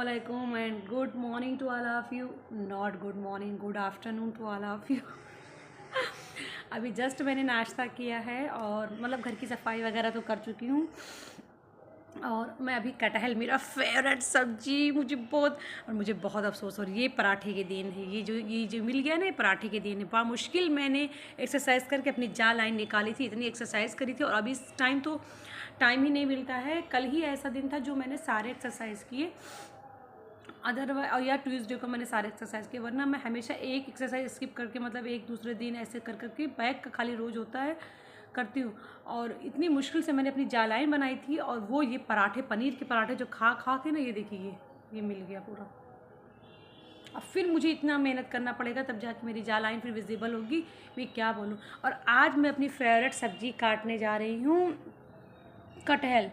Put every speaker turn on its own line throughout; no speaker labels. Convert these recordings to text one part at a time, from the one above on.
Assalamualaikum and good morning to all of you. Not good morning, good afternoon to all of you. अभी just मैंने नाश्ता किया है और मतलब घर की सफाई वगैरह तो कर चुकी हूँ। और मैं अभी कटहल, मेरा फेवरेट सब्जी, मुझे बहुत अफसोस और ये पराठे के दिन है। ये जो मिल गया ना, ये पराठे के दिन है। बड़ा मुश्किल मैंने एक्सरसाइज करके अपनी जा लाइन निकाली थी, इतनी एक्सरसाइज करी थी और अभी इस टाइम तो टाइम ही नहीं मिलता है। कल ही ऐसा दिन था जो मैंने सारे एक्सरसाइज किए, अदरवाइज और या ट्यूसडे को मैंने सारे एक्सरसाइज किए, वरना मैं हमेशा एक एक्सरसाइज स्किप करके मतलब एक दूसरे दिन ऐसे कर करके बैक का खाली रोज़ होता है करती हूँ। और इतनी मुश्किल से मैंने अपनी जालाइन बनाई थी और वो ये पराठे, पनीर के पराठे जो खा खा के ना, ये देखिए ये मिल गया पूरा। अब फिर मुझे इतना मेहनत करना पड़ेगा तब जाके मेरी जालाइन फिर विजिबल होगी। मैं क्या बोलूँ। और आज मैं अपनी फेवरेट सब्ज़ी काटने जा रही हूँ, कटहल।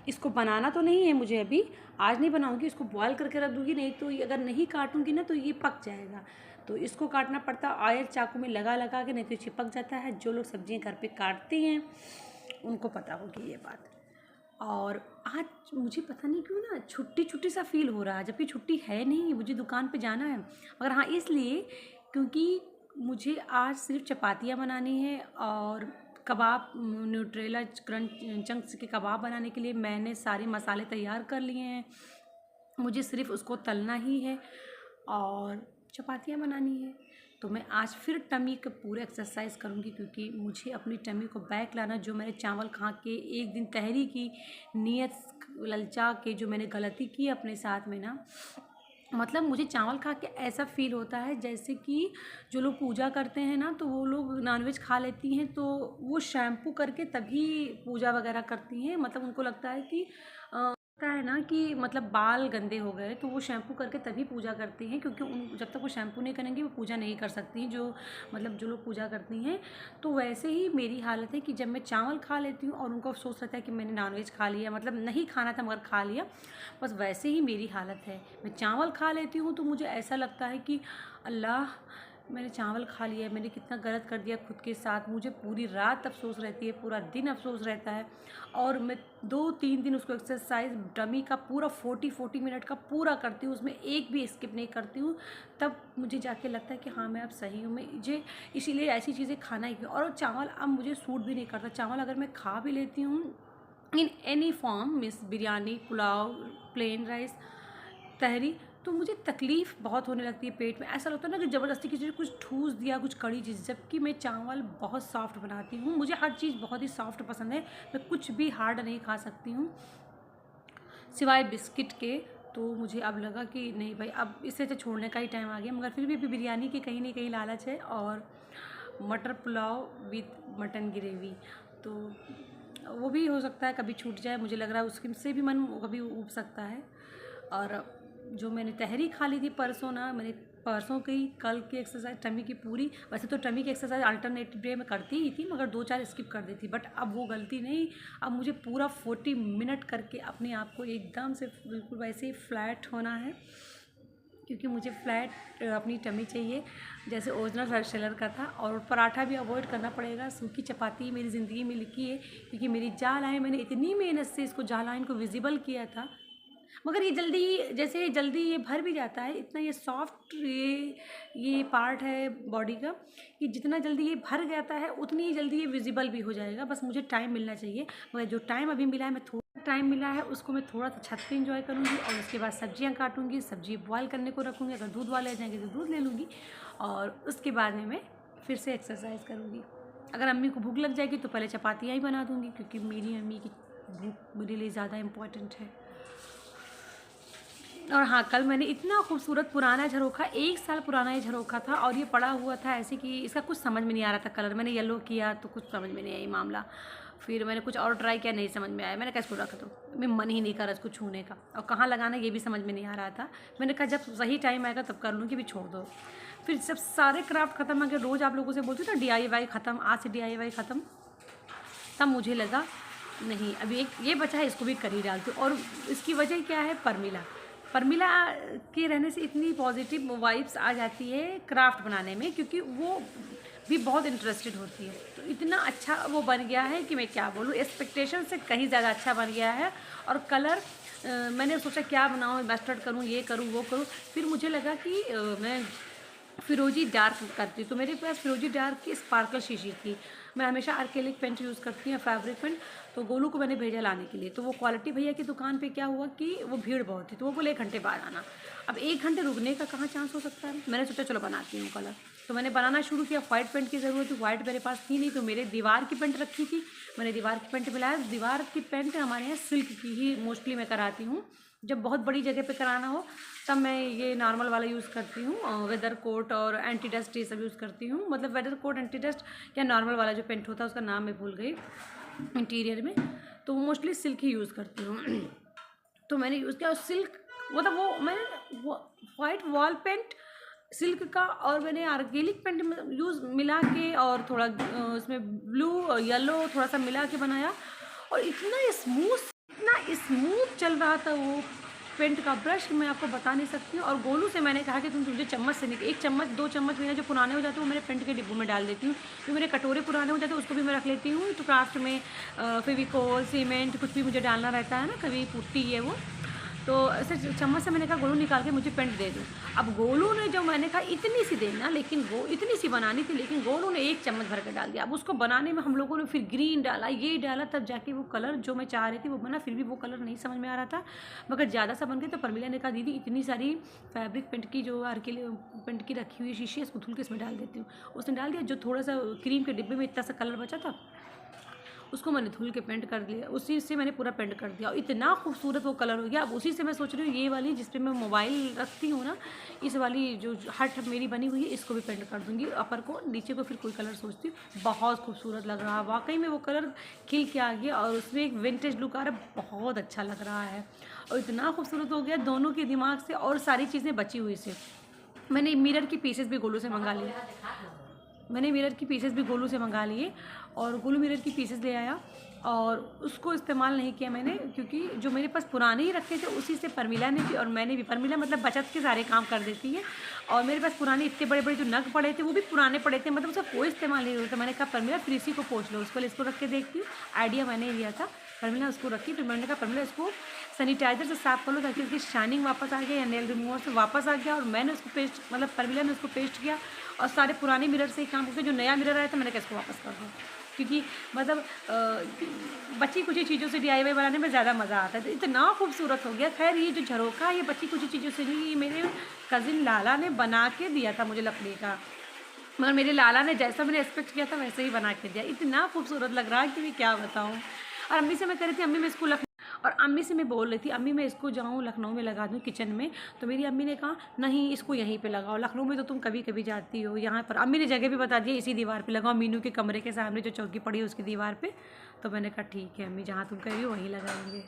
इसको बनाना तो नहीं है मुझे, अभी आज नहीं बनाऊंगी, इसको बॉयल करके रख दूँगी। नहीं तो अगर नहीं काटूंगी ना तो ये पक जाएगा, तो इसको काटना पड़ता है आयल चाकू में लगा लगा के, नहीं तो चिपक जाता है। जो लोग सब्जियां घर पे काटते हैं उनको पता होगी ये बात। और आज मुझे पता नहीं क्यों ना छुट्टी छुट्टी सा फील हो रहा है, जबकि छुट्टी है नहीं, मुझे दुकान पे जाना है। मगर हाँ, इसलिए क्योंकि मुझे आज सिर्फ चपातियाँ बनानी है और कबाब, न्यूट्रेला क्रंच चंक्स के कबाब बनाने के लिए मैंने सारे मसाले तैयार कर लिए हैं। मुझे सिर्फ उसको तलना ही है और चपातियाँ बनानी है। तो मैं आज फिर टमी का पूरा एक्सरसाइज करूँगी, क्योंकि मुझे अपनी टमी को बैक लाना। जो मैंने चावल खा के एक दिन तहरी की नीयत ललचा के जो मैंने गलती की अपने साथ में ना, मतलब मुझे चावल खा के ऐसा फील होता है जैसे कि जो लोग पूजा करते हैं ना, तो वो लोग नॉनवेज खा लेती हैं तो वो शैम्पू करके तभी पूजा वगैरह करती हैं। मतलब उनको लगता है कि लगता है ना कि मतलब बाल गंदे हो गए तो वो शैम्पू करके तभी पूजा करती हैं, क्योंकि उन जब तक वो शैम्पू नहीं करेंगी वो पूजा नहीं कर सकती हैं, जो लोग पूजा करती हैं। तो वैसे ही मेरी हालत है कि जब मैं चावल खा लेती हूँ और उनको अफसोस रहता है कि मैंने नॉनवेज खा लिया, मतलब नहीं खाना था मगर खा लिया, बस वैसे ही मेरी हालत है। मैं चावल खा लेती हूँ तो मुझे ऐसा लगता है कि अल्लाह, मैंने चावल खा लिया, मैंने कितना गलत कर दिया खुद के साथ। मुझे पूरी रात अफसोस रहती है, पूरा दिन अफसोस रहता है। और मैं 2-3 दिन उसको एक्सरसाइज डमी का पूरा 40 मिनट का पूरा करती हूँ, उसमें एक भी स्किप नहीं करती हूँ। तब मुझे जाके लगता है कि हाँ, मैं अब सही हूँ। मुझे इसीलिए ऐसी चीज़ें खाना ही। और चावल अब मुझे सूट भी नहीं करता। चावल अगर मैं खा भी लेती हूँ इन एनी फॉर्म, मिस बिरयानी, पुलाव, प्लेन राइस, तहरी, तो मुझे तकलीफ़ बहुत होने लगती है पेट में। ऐसा लगता है ना कि ज़बरदस्ती किसी ने कुछ ठूस दिया, कुछ कड़ी चीज़। जबकि मैं चावल बहुत सॉफ्ट बनाती हूँ, मुझे हर चीज़ बहुत ही सॉफ्ट पसंद है। मैं कुछ भी हार्ड नहीं खा सकती हूँ सिवाय बिस्किट के। तो मुझे अब लगा कि नहीं भाई, अब इसे तो छोड़ने का ही टाइम आ गया। मगर फिर भी अभी बिरयानी की कहीं ना कहीं लालच है, और मटर पुलाव विथ मटन ग्रेवी, तो वो भी हो सकता है कभी छूट जाए। मुझे लग रहा है उसके से भी मन कभी उब सकता है। और जो मैंने तहरी खा ली थी परसों ना, मैंने परसों की कल की एक्सरसाइज टमी की पूरी, वैसे तो टमी की एक्सरसाइज अल्टरनेटिव डे में करती ही थी, मगर 2-4 स्किप कर दी थी। बट अब वो गलती नहीं, अब मुझे पूरा 40 मिनट करके अपने आप को एकदम से बिल्कुल वैसे ही फ्लैट होना है, क्योंकि मुझे फ्लैट अपनी टमी चाहिए जैसे ओरिजिनल सेलर का था। और पराठा भी अवॉइड करना पड़ेगा। सूखी चपाती मेरी ज़िंदगी में लिखी है, क्योंकि मेरी जा लाइन, मैंने इतनी मेहनत से इसको जा लाइन को विजिबल किया था, मगर ये जल्दी ये भर भी जाता है। इतना ये सॉफ्ट ये पार्ट है बॉडी का कि जितना जल्दी ये भर जाता है उतनी ही जल्दी ये विजिबल भी हो जाएगा। बस मुझे टाइम मिलना चाहिए, मगर जो टाइम अभी मिला है, मैं थोड़ा टाइम मिला है उसको मैं थोड़ा सा छत पे इंजॉय करूँगी। और उसके बाद सब्जियाँ काटूँगी, सब्जी बॉयल करने को रखूँगी, अगर दूध वाले आ जाएंगे तो दूध ले लूँगी, और उसके बाद में मैं फिर से एक्सरसाइज करूँगी। अगर अम्मी को भूख लग जाएगी तो पहले चपातियाँ ही बना दूँगी, क्योंकि मेरी अम्मी की भूख मेरे लिए ज़्यादा इम्पॉर्टेंट है। और हाँ, कल मैंने इतना खूबसूरत पुराना झरोखा, 1 साल पुराना ये झरोखा था, और ये पड़ा हुआ था ऐसे कि इसका कुछ समझ में नहीं आ रहा था कलर। मैंने येलो किया तो कुछ समझ में नहीं आया मामला। फिर मैंने कुछ और ट्राई किया, नहीं समझ में आया। मैंने कहा इसको रख दो, मैं मन ही नहीं कर रहा इसको छूने का, और कहाँ लगाना ये भी समझ में नहीं आ रहा था। मैंने कहा जब सही टाइम आएगा तब कर लूँगी, भी छोड़ दो। फिर जब सारे क्राफ्ट ख़त्म, अगर रोज़ आप लोगों से बोलती हूँ ना DIY ख़त्म, आज से DIY ख़त्म, तब मुझे लगा नहीं, अभी एक ये बचा है, इसको भी कर ही डालती हूँ। और इसकी वजह क्या है, परमिला के रहने से इतनी पॉजिटिव वाइब्स आ जाती है क्राफ्ट बनाने में, क्योंकि वो भी बहुत इंटरेस्टेड होती है। तो इतना अच्छा वो बन गया है कि मैं क्या बोलूँ, एक्सपेक्टेशन से कहीं ज़्यादा अच्छा बन गया है। और कलर मैंने सोचा क्या बनाऊँ, मस्टर्ड करूँ, ये करूँ, वो करूँ। फिर मुझे लगा कि मैं फिरोजी डार्क करती हूँ, तो मेरे पास फिरोजी डार्क की स्पार्कल शीशी थी। मैं हमेशा एक्रिलिक पेंट यूज़ करती हूँ, फैब्रिक पेंट। तो गोलू को मैंने भेजा लाने के लिए, तो वो क्वालिटी भैया की दुकान पे क्या हुआ कि वो भीड़ बहुत थी, तो वो बोले 1 घंटे बाद आना। अब 1 घंटे रुकने का कहाँ चांस हो सकता है। मैंने सोचा चलो बनाती हूँ कलर, तो मैंने बनाना शुरू किया। वाइट पेंट की ज़रूरत थी, वाइट मेरे पास थी नहीं, तो मेरे दीवार की पेंट रखी थी, मैंने दीवार की पेंट मिलाया। दीवार की पेंट हमारे यहाँ सिल्क की ही मोस्टली मैं कराती हूँ। जब बहुत बड़ी जगह पे कराना हो तब मैं ये नॉर्मल वाला यूज़ करती हूँ, वेदर कोट और एंटी डस्ट ये सब यूज़ करती हूँ। मतलब वेदर कोट, एंटी डस्ट या नॉर्मल वाला जो पेंट होता है उसका नाम मैं भूल गई इंटीरियर में, तो मोस्टली सिल्क ही यूज़ करती हूँ। तो मैंने यूज़ किया और सिल्क, मतलब वो मैंने वो वाइट वॉल पेंट सिल्क का और मैंने आर्गेनिक पेंट में यूज़ मिला के और थोड़ा उसमें ब्लू और येलो थोड़ा सा मिला के बनाया, और इतना स्मूथ चल रहा था वो पेंट का ब्रश, मैं आपको बता नहीं सकती हूँ। और गोलू से मैंने कहा कि तुम मुझे चम्मच से नहीं, 1 चम्मच 2 चम्मच मेरे जो पुराने हो जाते हैं वो मेरे पेंट के डिब्बों में डाल देती हूँ। जो मेरे कटोरे पुराने हो जाते हैं उसको भी मैं रख लेती हूँ। तो क्राफ्ट में फेविकोल, सीमेंट कुछ भी मुझे डालना रहता है ना, कभी पुट्टी ये वो, तो ऐसे चम्मच से मैंने कहा गोलू निकाल के मुझे पेंट दे दो। अब गोलू ने, जो मैंने कहा इतनी सी देना, लेकिन वो इतनी सी बनानी थी, लेकिन गोलू ने 1 चम्मच भर के डाल दिया। अब उसको बनाने में हम लोगों ने फिर ग्रीन डाला, ये डाला, तब जाके वो कलर जो मैं चाह रही थी वो बना। फिर भी वो कलर नहीं समझ में आ रहा था, मगर ज़्यादा सा बन गया। तो परमिला ने कहा दीदी इतनी सारी फैब्रिक पेंट की जो आर के लिए पेंट की रखी हुई शीशी है, इसको धुल के इसमें डाल देती हूँ। उसने डाल दिया। जो थोड़ा सा क्रीम के डिब्बे में इतना सा कलर बचा था उसको मैंने धुल के पेंट कर दिया, उसी से मैंने पूरा पेंट कर दिया और इतना खूबसूरत वो कलर हो गया। अब उसी से मैं सोच रही हूँ ये वाली जिस पे मैं मोबाइल रखती हूँ ना, इस वाली जो हट मेरी बनी हुई है इसको भी पेंट कर दूँगी, अपर को, नीचे को फिर कोई कलर सोचती हूँ। बहुत खूबसूरत लग रहा है वाकई में, वो कलर खिल के आ गया और उसमें एक विंटेज लुक आ रहा है, बहुत अच्छा लग रहा है और इतना खूबसूरत हो गया दोनों के दिमाग से। और सारी चीज़ें बची हुई से मैंने मिरर की पीसेस भी गोलू से मंगा लिए, मैंने मिरर की पीसेस भी गोलू से मंगा लिए और गोलू मिरर की पीसेस ले आया और उसको इस्तेमाल नहीं किया मैंने, क्योंकि जो मेरे पास पुराने ही रखे थे उसी से परमिला ने भी और मैंने भी, परमिला मतलब बचत के सारे काम कर देती है, और मेरे पास पुराने इतने बड़े बड़े जो नग पड़े थे वो भी पुराने पड़े थे, मतलब उसका कोई इस्तेमाल नहीं होता। मैंने कहा परमिला फिर इसी को पोंछ लो, उसको इसको रख के देखती हूँ, आइडिया मैंने लिया था। परमिला उसको रखी, फिर मैंने कहा परमिला इसको सैनिटाइजर से साफ कर लो ताकि उसकी शाइनिंग वापस आ गया, या नेल रिमूवर से वापस आ गया। और मैंने उसको पेस्ट, मतलब परमिला ने उसको पेस्ट किया और सारे पुराने मिरर से ही काम करके जो नया मिरर आया था मैंने कहा इसको वापस कर दो, क्योंकि मतलब बची कुछ चीज़ों से डीआईवाई बनाने में ज़्यादा मज़ा आता है। तो इतना खूबसूरत हो गया। खैर ये जो झरोखा ये बची कुछ चीज़ों से नहीं, ये मेरे कज़िन लाला ने बना के दिया था मुझे लकड़ी का, मगर मेरे लाला ने जैसा मैंने एक्सपेक्ट किया था वैसे ही बना के दिया। इतना खूबसूरत लग रहा है कि मैं क्या बताऊँ। और अम्मी से मैं कह रही थी अम्मी मैं इसको और अम्मी से मैं बोल रही थी अम्मी मैं इसको जाऊँ लखनऊ में लगा दूँ किचन में, तो मेरी अम्मी ने कहा नहीं इसको यहीं पे लगाओ, लखनऊ में तो तुम कभी कभी जाती हो, यहाँ पर अम्मी ने जगह भी बता दिया इसी दीवार पे लगाओ, मीनू के कमरे के सामने जो चौकी पड़ी है उसकी दीवार पे। तो मैंने कहा ठीक है अम्मी, जहाँ तुम कह रही हो वहीं लगाएंगे।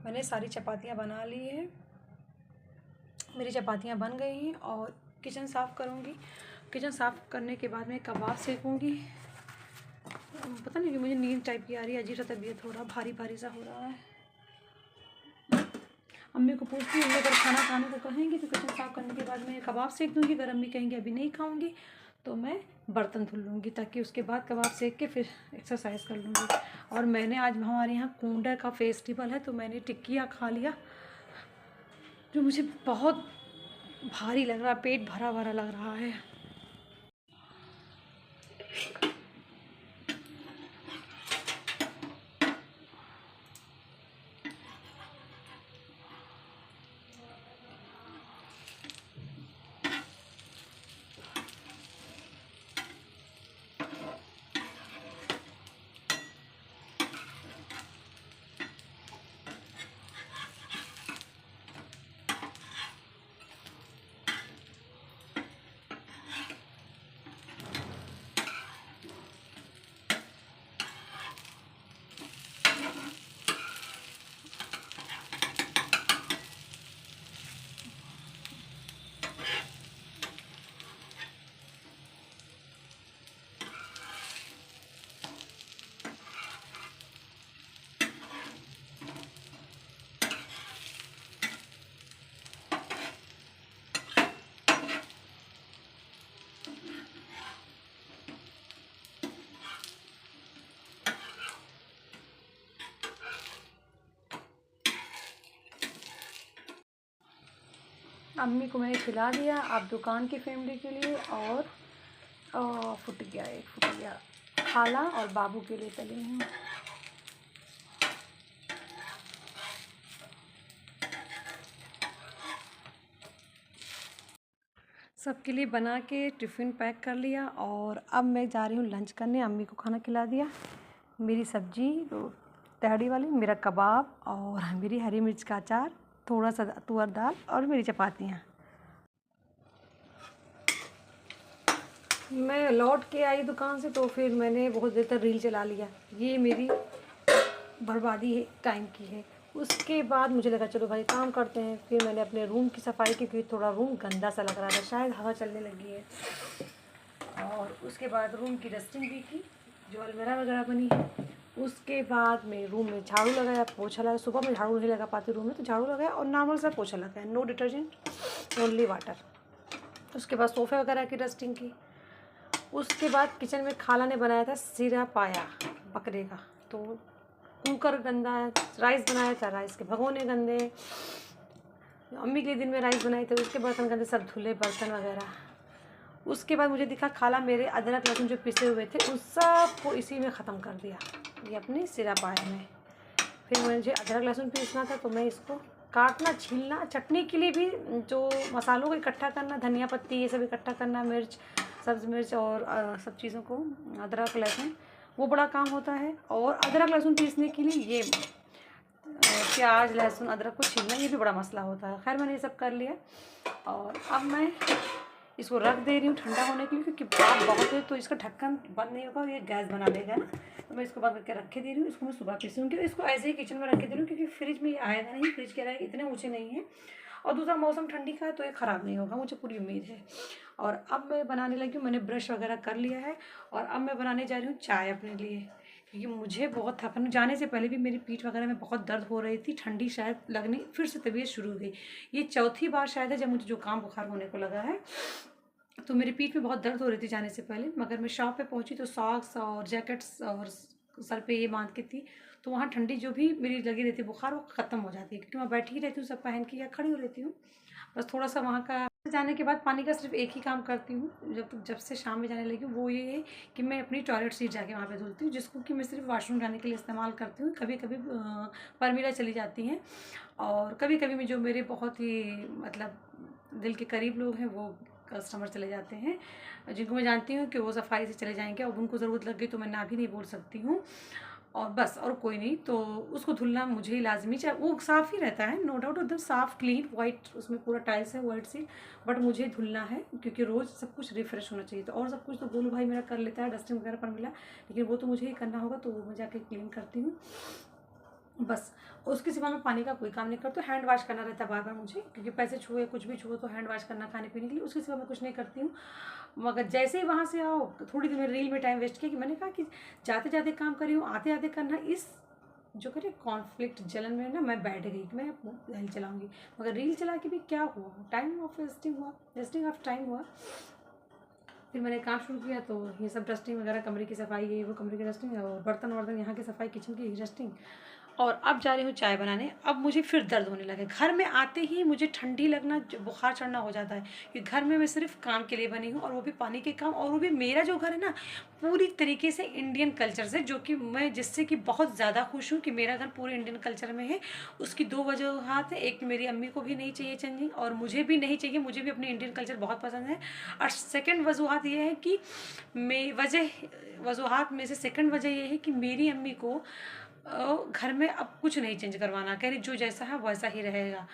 मैंने सारी चपातियाँ बना ली है, मेरी चपातियाँ बन गई हैं और किचन साफ़ करूँगी। किचन साफ़ करने के बाद मैं कबाब सेकूँगी। पता नहीं कि मुझे नींद टाइप की आ रही है, अजीब सा तबीयत हो रहा, भारी भारी सा हो रहा है। अम्मी को पूछती हूँ अगर खाना खाने को कहेंगी तो किचन साफ़ करने के बाद मैं कबाब सेक दूँगी। अगर अम्मी कहेंगी अभी नहीं खाऊँगी तो मैं बर्तन धुल लूँगी, ताकि उसके बाद कबाब सेक के फिर एक्सरसाइज कर लूँगी। और मैंने आज हमारे यहाँ कुंडा का फेस्टिवल है तो मैंने टिक्किया खा लिया, जो मुझे बहुत भारी लग रहा है, पेट भरा भरा लग रहा है। अम्मी को मैंने खिला दिया, अब दुकान की फैमिली के लिए और फुट गया खाला और बाबू के लिए तली हूँ। सबके लिए बना के टिफ़िन पैक कर लिया और अब मैं जा रही हूँ लंच करने। अम्मी को खाना खिला दिया, मेरी सब्जी तहड़ी वाली, मेरा कबाब और मेरी हरी मिर्च का अचार, थोड़ा सा तुअर दाल और मेरी चपातियाँ। मैं लौट के आई दुकान से तो फिर मैंने बहुत देर तक रील चला लिया, ये मेरी बर्बादी है टाइम की है। उसके बाद मुझे लगा चलो भाई काम करते हैं। फिर मैंने अपने रूम की सफाई की, क्योंकि थोड़ा रूम गंदा सा लग रहा था, शायद हवा चलने लगी है। और उसके बाद रूम की डस्टिंग भी की, जो अलमीरा वगैरह बनी है। उसके बाद मैं रूम में झाड़ू लगाया, पोछा लगाया। सुबह में झाड़ू नहीं लगा पाती रूम में, तो झाड़ू लगाया और नॉर्मल सा पोछा लगाया, नो डिटर्जेंट ओनली वाटर। उसके बाद सोफ़े वगैरह की डस्टिंग की। उसके बाद किचन में खाला ने बनाया था सिरा पाया बकरे का, तो कुकर गंदा है, राइस बनाया था, राइस के भगोने गंदे, अम्मी के दिन में राइस बनाए थे उसके बर्तन गंदे, सब धुले बर्तन वगैरह। उसके बाद मुझे दिखा खाला मेरे अदरक लहसुन जो पिसे हुए थे उन सब को इसी में ख़त्म कर दिया, ये अपने सिरा पाया में। फिर मुझे अदरक लहसुन पीसना था तो मैं इसको काटना, छीलना, चटनी के लिए भी जो मसालों को इकट्ठा करना, धनिया पत्ती ये सब इकट्ठा करना, मिर्च, सब्ज़ मिर्च और सब चीज़ों को, अदरक लहसुन, वो बड़ा काम होता है। और अदरक लहसुन पीसने के लिए ये प्याज लहसुन अदरक को छीलना, ये भी बड़ा मसला होता है। खैर मैंने ये सब कर लिया और अब मैं इसको रख दे रही हूँ ठंडा होने के लिए, क्योंकि भाप बहुत है तो इसका ढक्कन बंद नहीं होगा और ये गैस बना लेगा ना। तो मैं इसको बंद करके रखे दे रही हूँ। इसको मैं सुबह पीसूँगी, इसको ऐसे ही किचन में रखे दे रही हूँ, क्योंकि फ्रिज में ये आएगा नहीं, फ्रिज के रहे इतने ऊँचे नहीं है। और दूसरा मौसम ठंडी का है तो ये ख़राब नहीं होगा, मुझे पूरी उम्मीद है। और अब मैं बनाने लगी हूँ, मैंने ब्रश वगैरह कर लिया है और अब मैं बनाने जा रही हूँ चाय अपने लिए, क्योंकि मुझे बहुत थकान, जाने से पहले भी मेरी पीठ वगैरह में बहुत दर्द हो रही थी, ठंडी शायद लगनी, फिर से तबीयत शुरू हो गई। ये चौथी बार शायद है जब मुझे जुकाम बुखार होने को लगा है। तो मेरी पीठ में बहुत दर्द हो रही थी जाने से पहले, मगर मैं शॉप पे पहुंची तो सॉक्स और जैकेट्स और सर पे ये बांध के थी, तो वहाँ ठंडी जो भी मेरी लगी रहती है बुखार वो ख़त्म हो जाती है, क्योंकि मैं बैठी ही रहती हूँ सब पहन के या खड़ी हो रहती हूँ। बस थोड़ा सा वहाँ का जाने के बाद पानी का सिर्फ एक ही काम करती हूँ, जब से शाम में जाने लगी हूँ, वो ये है कि मैं अपनी टॉयलेट सीट जाके वहाँ पे धुलती हूँ, जिसको कि मैं सिर्फ वॉशरूम जाने के लिए इस्तेमाल करती हूँ। कभी कभी परमिला चली जाती हैं और कभी कभी में जो मेरे बहुत ही मतलब दिल के करीब लोग हैं वो कस्टमर चले जाते हैं, जिनको मैं जानती हूँ कि वो सफाई से चले जाएंगे। अब उनको ज़रूरत लग गई तो मैं ना भी नहीं बोल सकती हूँ, और बस और कोई नहीं, तो उसको धुलना मुझे ही लाजमी, चाहे वो साफ़ ही रहता है नो डाउट, एकदम साफ़ क्लीन वाइट, उसमें पूरा टाइल्स है वाइट सी, बट मुझे धुलना है क्योंकि रोज़ सब कुछ रिफ़्रेश होना चाहिए। तो और सब कुछ तो गोलू भाई मेरा कर लेता है, डस्टिंग वगैरह पर मिला, लेकिन वो तो मुझे ही करना होगा, तो वो मैं जाके क्लीन करती हूँ। बस उसके सिवा मैं पानी का कोई काम नहीं करती हूँ। हैंड वॉश करना रहता है बार बार मुझे, क्योंकि पैसे छुए कुछ भी छुए तो हैंड वॉश करना खाने पीने के लिए, उसके सिवा मैं कुछ नहीं करती हूँ। मगर जैसे ही वहाँ से आओ थोड़ी देर में रील में टाइम वेस्ट किया, कि मैंने कहा कि जाते जाते काम करी हूँ, आते आते करना, इस जो करे कॉन्फ्लिक्ट जलन में ना मैं बैठ गई कि मैं रील चलाऊंगी। मगर रील चला के भी क्या हुआ, टाइम ऑफ वेस्टिंग हुआ, वेस्टिंग ऑफ टाइम हुआ। फिर मैंने काम शुरू किया तो ये सब डस्टिंग वगैरह, कमरे की सफाई, ये वो कमरे की डस्टिंग और बर्तन वर्तन यहाँ की सफाई, किचन की डस्टिंग। और अब जा रही हूँ चाय बनाने। अब मुझे फिर दर्द होने लगे। घर में आते ही मुझे ठंडी लगना, बुखार चढ़ना हो जाता है कि घर में मैं सिर्फ काम के लिए बनी हूँ, और वो भी पानी के काम, और वो भी मेरा जो घर है ना पूरी तरीके से इंडियन कल्चर से, जो कि मैं जिससे कि बहुत ज़्यादा खुश हूँ कि मेरा घर पूरे इंडियन कल्चर में है। उसकी दो वजूहत है, एक मेरी अम्मी को भी नहीं चाहिए चेंजिंग और मुझे भी नहीं चाहिए, मुझे भी अपनी इंडियन कल्चर बहुत पसंद है। और सेकंड वजूहत ये है कि वजूहत में से सेकंड वजह ये है कि मेरी अम्मी को घर में अब कुछ नहीं चेंज करवाना, कह रही जो जैसा है वैसा ही रहेगा।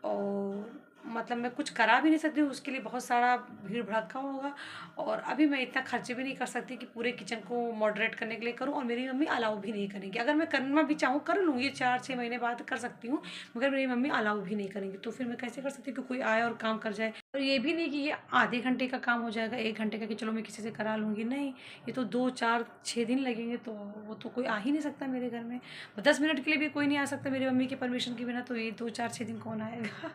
और मतलब मैं कुछ करा भी नहीं सकती हूँ, उसके लिए बहुत सारा भीड़ भड़क्का होगा, और अभी मैं इतना खर्चे भी नहीं कर सकती कि पूरे किचन को मॉडरेट करने के लिए करूँ, और मेरी मम्मी अलाउ भी नहीं करेंगी। अगर मैं करना भी चाहूँ कर लूँ, ये 4-6 महीने बाद कर सकती हूँ, मगर मेरी मम्मी अलाउ भी नहीं करेंगी। तो फिर मैं कैसे कर सकती हूँ कि कोई आए और काम कर जाए। और ये भी नहीं कि ये आधे घंटे का काम हो जाएगा, 1 घंटे का, कि चलो मैं किसी से करा लूँगी, नहीं, ये तो 2-4-6 दिन लगेंगे, तो वो तो कोई आ ही नहीं सकता मेरे घर में। 10 मिनट के लिए भी कोई नहीं आ सकता मेरी मम्मी के परमिशन के बिना, तो ये 2-4-6 दिन कौन आएगा।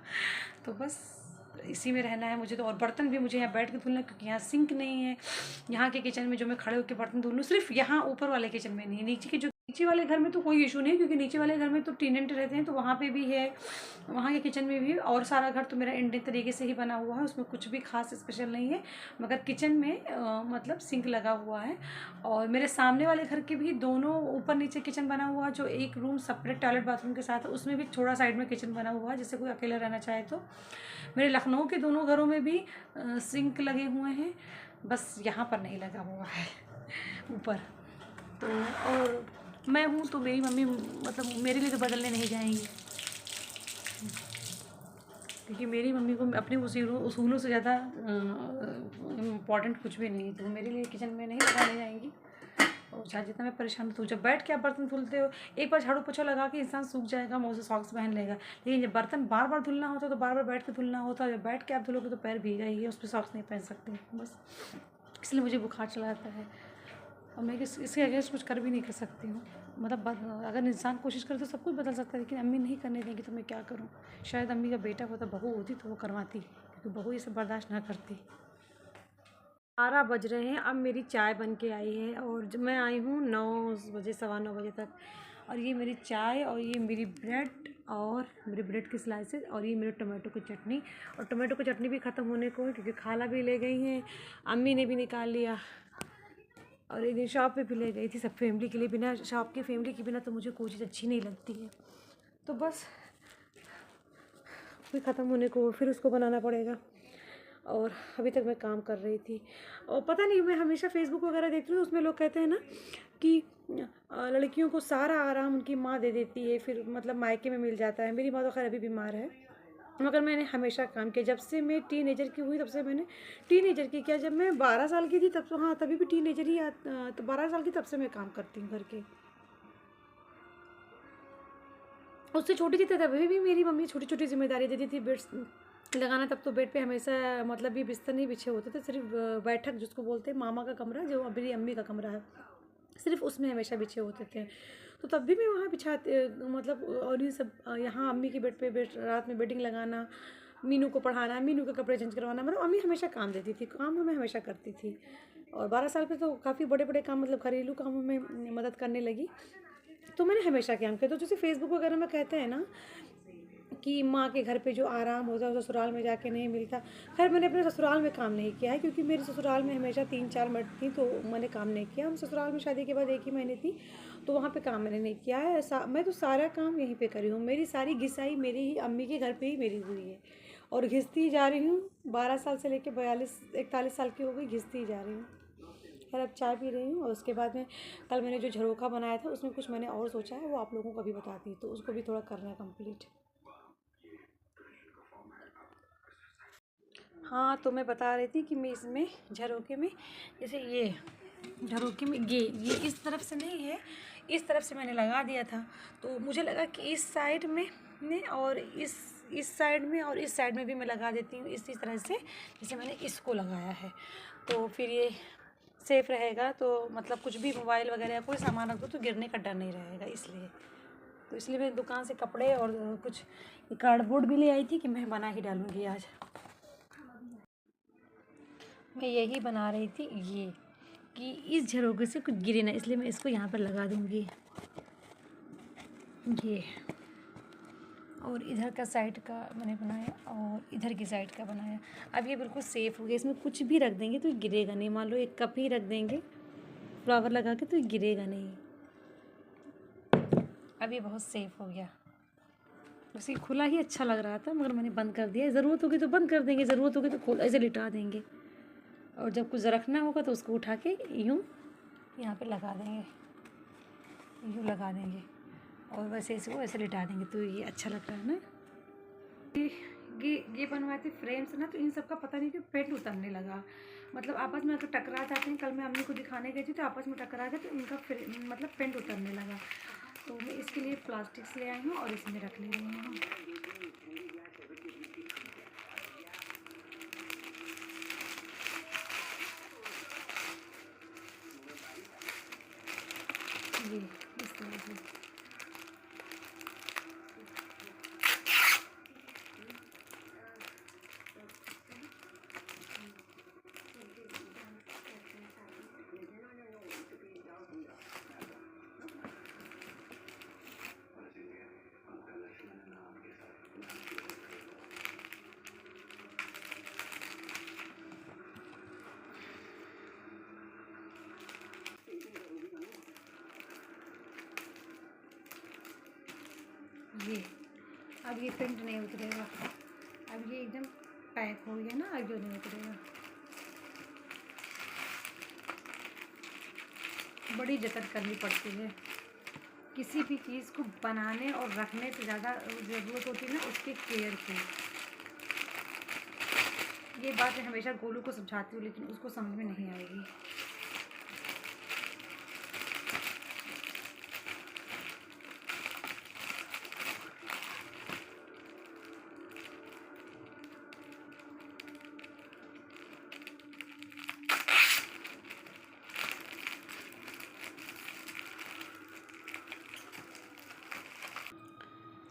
तो बस इसी में रहना है मुझे तो। और बर्तन भी मुझे यहाँ बैठ के धुलना, क्योंकि यहाँ सिंक नहीं है। यहाँ के किचन में जो मैं खड़े होकर बर्तन धुल लूँ, सिर्फ यहाँ ऊपर वाले किचन में नहीं है, नीचे के जो नीचे वाले घर में तो कोई इशू नहीं, क्योंकि नीचे वाले घर में तो टेनेंट रहते हैं, तो वहाँ पे भी है, वहाँ के किचन में भी। और सारा घर तो मेरा इंडियन तरीके से ही बना हुआ है, उसमें कुछ भी खास स्पेशल नहीं है। मगर किचन में मतलब सिंक लगा हुआ है। और मेरे सामने वाले घर के भी दोनों ऊपर नीचे किचन बना हुआ है, जो एक रूम सेपरेट टॉयलेट बाथरूम के साथ है, उसमें भी थोड़ा साइड में किचन बना हुआ है, जैसे कोई अकेला रहना चाहे तो। मेरे लखनऊ के दोनों घरों में भी सिंक लगे हुए हैं, बस यहाँ पर नहीं लगा हुआ है ऊपर। तो और मैं हूँ तो मेरी मम्मी मतलब मेरे लिए तो बदलने नहीं जाएंगी, क्योंकि मेरी मम्मी को अपने उसूलों से ज़्यादा इम्पॉर्टेंट कुछ भी नहीं है, तो मेरे लिए किचन में नहीं लगाने जाएंगी। और चाहे जितना मैं परेशान हूँ, तो जब बैठ के आप बर्तन धुलते हो, एक बार झाड़ू पोछा लगा के इंसान सूख जाएगा, मुँह से सॉक्स पहन लेगा, लेकिन जब बर्तन बार बार धुलना होता है तो बार बार बैठ के धुलना होता है। जब बैठ के आप धुलोगे तो पैर भीग जाएगी, उस पर सॉक्स नहीं पहन सकते, बस इसलिए मुझे बुखार चला जाता है। और मैं इसके अगेंस्ट कुछ कर भी नहीं कर सकती हूँ। मतलब अगर इंसान कोशिश करे तो सब कुछ बदल सकता है, लेकिन अम्मी नहीं करने देंगी तो मैं क्या करूँ। शायद अम्मी का बेटा होता, बहू होती तो वो करवाती, क्योंकि बहू ये सब बर्दाश्त ना करती। 12 बज रहे हैं, अब मेरी चाय बन के आई है, और जब मैं आई हूँ 9 बजे, 9:15 बजे तक। और ये मेरी चाय, और ये मेरी ब्रेड, और मेरे ब्रेड की स्लाइसेस, और ये मेरे टोमेटो की चटनी। और टोमेटो की चटनी भी ख़त्म होने को है, क्योंकि खाला भी ले गई हैं, अम्मी ने भी निकाल लिया, और एक दिन शॉप पे भी ले गई थी सब फैमिली के लिए। बिना शॉप की फैमिली के बिना तो मुझे कोई चीज़ अच्छी नहीं लगती है। तो बस फिर ख़त्म होने को, फिर उसको बनाना पड़ेगा। और अभी तक मैं काम कर रही थी, और पता नहीं, मैं हमेशा फेसबुक वगैरह देखती हूँ, उसमें लोग कहते हैं ना कि लड़कियों को सारा आराम उनकी माँ दे देती है, फिर मतलब मायके में मिल जाता है। मेरी माँ तो खैर अभी बीमार है, मगर मैंने हमेशा काम किया। जब से मैं टीनेजर की हुई तब से मैंने टीनेजर की किया। जब मैं 12 साल की थी तब तो, हाँ तभी भी टीनेजर ही तो 12 साल की तब से मैं काम करती हूँ घर के। उससे छोटी थी तभी भी मेरी मम्मी छोटी छोटी जिम्मेदारी देती थी। बेड लगाना, तब तो बेड पे हमेशा मतलब ये बिस्तर नहीं बिछे होते थे, सिर्फ बैठक जिसको बोलते हैं, मामा का कमरा जो मेरी अम्मी का कमरा है, सिर्फ उसमें हमेशा बिछे होते थे। तो तब भी मैं वहाँ बिछाते मतलब, और ये सब यहाँ अम्मी के बेड पे रात में बेडिंग लगाना, मीनू को पढ़ाना, मीनू के कपड़े चेंज करवाना, मतलब अम्मी हमेशा काम देती थी, काम मैं हमेशा करती थी। और 12 साल पे तो काफ़ी बड़े बड़े काम, मतलब घरेलू कामों में मदद करने लगी, तो मैंने हमेशा काम किया। तो जैसे फेसबुक वगैरह में कहते हैं ना कि माँ के घर पे जो आराम होता है वो ससुराल में जाके नहीं मिलता। खैर मैंने अपने ससुराल में काम नहीं किया है, क्योंकि मेरे ससुराल में हमेशा 3-4 मर्द थी, तो मैंने काम नहीं किया। हम ससुराल में शादी के बाद 1 ही महीने थी, तो वहाँ पे काम मैंने नहीं किया है। मैं तो सारा काम यहीं पे करी हूँ। मेरी सारी घिसाई मेरी ही अम्मी के घर पे ही मेरी हुई है, और घिसती जा रही हूँ। 12 साल से लेकर 42-41 साल की हो गई, घिसती ही जा रही हूँ। खैर अब चाय पी रही हूँ, और उसके बाद में कल मैंने जो झरोखा बनाया था उसमें कुछ मैंने और सोचा है, वो आप लोगों को भी बताती हूँ, तो उसको भी थोड़ा करना है कम्प्लीट। हाँ, तो मैं बता रही थी कि मैं इसमें झरोखे में, जैसे ये झरोखे में ये इस तरफ से नहीं है, इस तरफ से मैंने लगा दिया था। तो मुझे लगा कि इस साइड में और इस साइड में और इस साइड में भी मैं लगा देती हूँ इसी तरह से, जैसे मैंने इसको लगाया है। तो फिर ये सेफ़ रहेगा, तो मतलब कुछ भी मोबाइल वगैरह या कोई सामान रख दो तो गिरने का डर नहीं रहेगा, इसलिए मैं दुकान से कपड़े और कुछ कार्डबोर्ड भी ले आई थी कि मैं बना ही डालूँगी आज। मैं यही बना रही थी ये कि इस झरोखे से कुछ गिरे ना, इसलिए मैं इसको यहाँ पर लगा दूँगी ये। और इधर का साइड का मैंने बनाया और इधर की साइड का बनाया। अब ये बिल्कुल सेफ़ हो गया, इसमें कुछ भी रख देंगे तो ये गिरेगा नहीं। मान लो एक कप ही रख देंगे फ्लावर लगा के तो ये गिरेगा नहीं। अब ये बहुत सेफ़ हो गया। वैसे खुला ही अच्छा लग रहा था मगर मैंने बंद कर दिया। ज़रूरत होगी तो बंद कर देंगे, ज़रूरत होगी तो खोल ऐसे लिटा देंगे, और जब कुछ रखना होगा तो उसको उठा के यूँ यहाँ पे लगा देंगे, यूँ लगा देंगे और वैसे इसको ऐसे लिटा देंगे। तो ये अच्छा लग रहा है ना। ये बनवाए थे फ्रेम से ना, तो इन सब का पता नहीं क्यों पेंट उतरने लगा। मतलब आपस में अगर टकरा जाते हैं, कल मैं अम्मी को दिखाने गई थी तो आपस में टकरा गए तो इनका मतलब पेंट उतरने लगा। तो मैं इसके लिए प्लास्टिक्स ले आई हूँ और इसमें रख ले रही हूँ। ये इस तरह से ये अब ये पेंट नहीं उतरेगा। अब ये एकदम पैक हो गया ना, अब जो नहीं उतरेगा। बड़ी जतन करनी पड़ती है किसी भी चीज़ को बनाने और रखने से ज़्यादा ज़रूरत होती है ना उसके केयर की। ये बात मैं हमेशा गोलू को समझाती हूँ लेकिन उसको समझ में नहीं आएगी।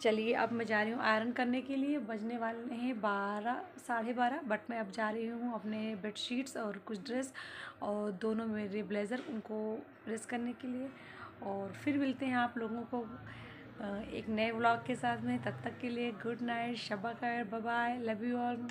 चलिए अब मैं जा रही हूँ आयरन करने के लिए। बजने वाले हैं 12 साढ़े 12, बट मैं अब जा रही हूँ अपने बेडशीट्स और कुछ ड्रेस और दोनों मेरे ब्लेज़र उनको प्रेस करने के लिए। और फिर मिलते हैं आप लोगों को एक नए व्लॉग के साथ में। तब तक के लिए गुड नाइट, शब ख़ैर, bye bye, love you all.